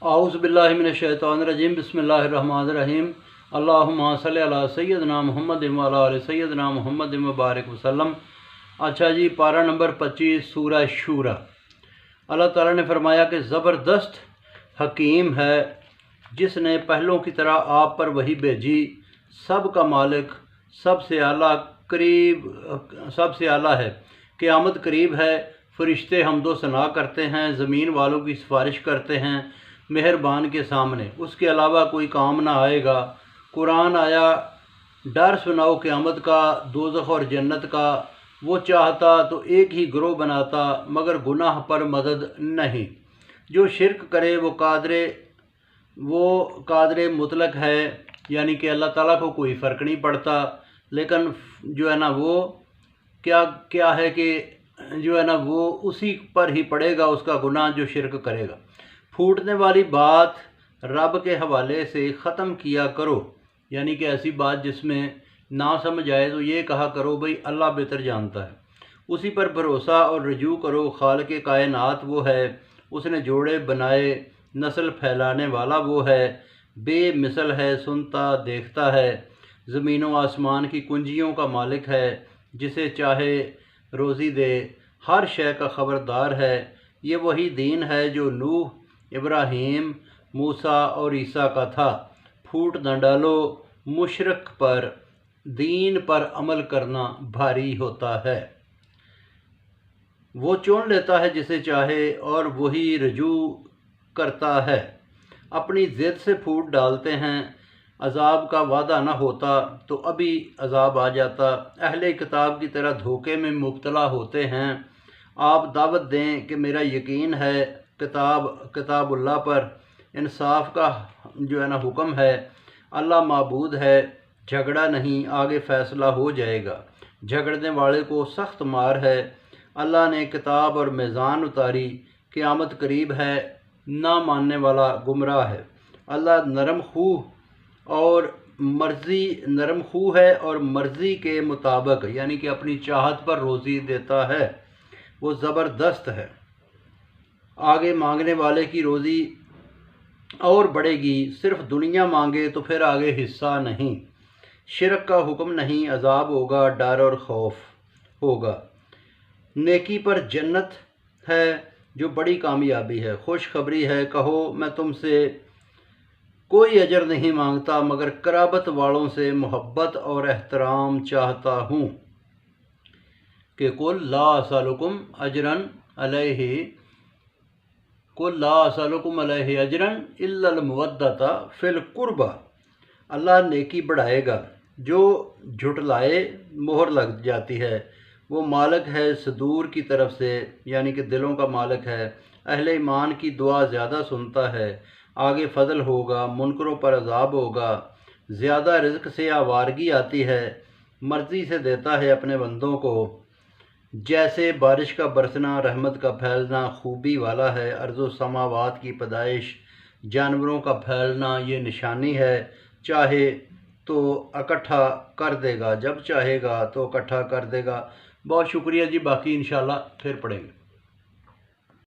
आऊज़ु बिल्लाहि मिनश्शैतानिर्रजीम बिस्मिल्लाहिर्रहमानिर्रहीम अल्लाहुम्मा सल्लि अला सय्यदना मुहम्मद व अला आलि सय्यदना मुहम्मद व बारिक वसल्लम। अच्छा जी, पारा नंबर 25 सूरह शूरा। अल्लाह ताला ने फरमाया कि ज़बरदस्त हकीम है जिसने पहलों की तरह आप पर वही भेजी, सब का मालिक, सबसे आला है। क़यामत करीब है, फरिश्ते हम्दो सना करते हैं, ज़मीन वालों की सिफारिश करते हैं मेहरबान के सामने, उसके अलावा कोई काम ना आएगा। कुरान आया, डर सुनाओ क़यामत का, दोज़ख और जन्नत का। वो चाहता तो एक ही ग्रोह बनाता, मगर गुनाह पर मदद नहीं। जो शिरक करे वो कादरे मुतलक है, यानी कि अल्लाह ताला को कोई फ़र्क नहीं पड़ता। लेकिन जो है ना वो क्या है कि जो है ना वो उसी पर ही पड़ेगा उसका गुनाह जो शिरक करेगा। फूटने वाली बात रब के हवाले से ख़त्म किया करो, यानी कि ऐसी बात जिसमें ना समझ आए तो ये कहा करो भाई अल्लाह बेहतर जानता है। उसी पर भरोसा और रजू करो। खालिक कायनात वो है, उसने जोड़े बनाए, नस्ल फैलाने वाला वो है, बेमिसल है, सुनता देखता है, ज़मीनों आसमान की कुंजियों का मालिक है, जिसे चाहे रोज़ी दे, हर शय का ख़बरदार है। ये वही दीन है जो नूह, इब्राहीम, मूसा और ईसा का था। फूट न डालो मुशरक पर, दीन पर अमल करना भारी होता है। वो चुन लेता है जिसे चाहे और वही रजू करता है। अपनी ज़िद से फूट डालते हैं, अज़ाब का वादा न होता तो अभी अज़ाब आ जाता। अहले किताब की तरह धोखे में मुब्तला होते हैं। आप दावत दें कि मेरा यकीन है किताबुल्लाह पर, इंसाफ का जो है ना हुक्म है, अल्लाह माबूद है, झगड़ा नहीं, आगे फ़ैसला हो जाएगा। झगड़ने वाले को सख्त मार है। अल्लाह ने किताब और मीज़ान उतारी, क़यामत करीब है, ना मानने वाला गुमराह है। अल्लाह नरम खूह है और मर्ज़ी के मुताबिक, यानी कि अपनी चाहत पर रोज़ी देता है। वो ज़बरदस्त है। आगे मांगने वाले की रोज़ी और बढ़ेगी, सिर्फ दुनिया मांगे तो फिर आगे हिस्सा नहीं। शिरक का हुक्म नहीं, अज़ाब होगा, डर और खौफ होगा। नेकी पर जन्नत है जो बड़ी कामयाबी है। खुशखबरी है, कहो मैं तुमसे कोई अजर नहीं मांगता, मगर कराबत वालों से मोहब्बत और एहतराम चाहता हूँ। कि कुल ला असलुकुम अलैहि अजरन इल्लल मुवद्दता फिल कुर्बा। अल्लाह नेकी बढ़ाएगा, जो झुटलाए मोहर लग जाती है। वो मालिक है सदूर की तरफ से, यानी कि दिलों का मालिक है। अहले ईमान की दुआ ज़्यादा सुनता है। आगे फजल होगा, मुनकरों पर अज़ाब होगा। ज़्यादा रिज़्क से आवारगी आती है, मर्ज़ी से देता है अपने बंदों को। जैसे बारिश का बरसना, रहमत का फैलना खूबी वाला है। अर्ज़ो समावात की पैदाइश, जानवरों का फैलना, ये निशानी है। चाहे तो इकट्ठा कर देगा, जब चाहेगा तो इकट्ठा कर देगा। बहुत शुक्रिया जी, बाकी इंशाल्लाह फिर पढ़ेंगे।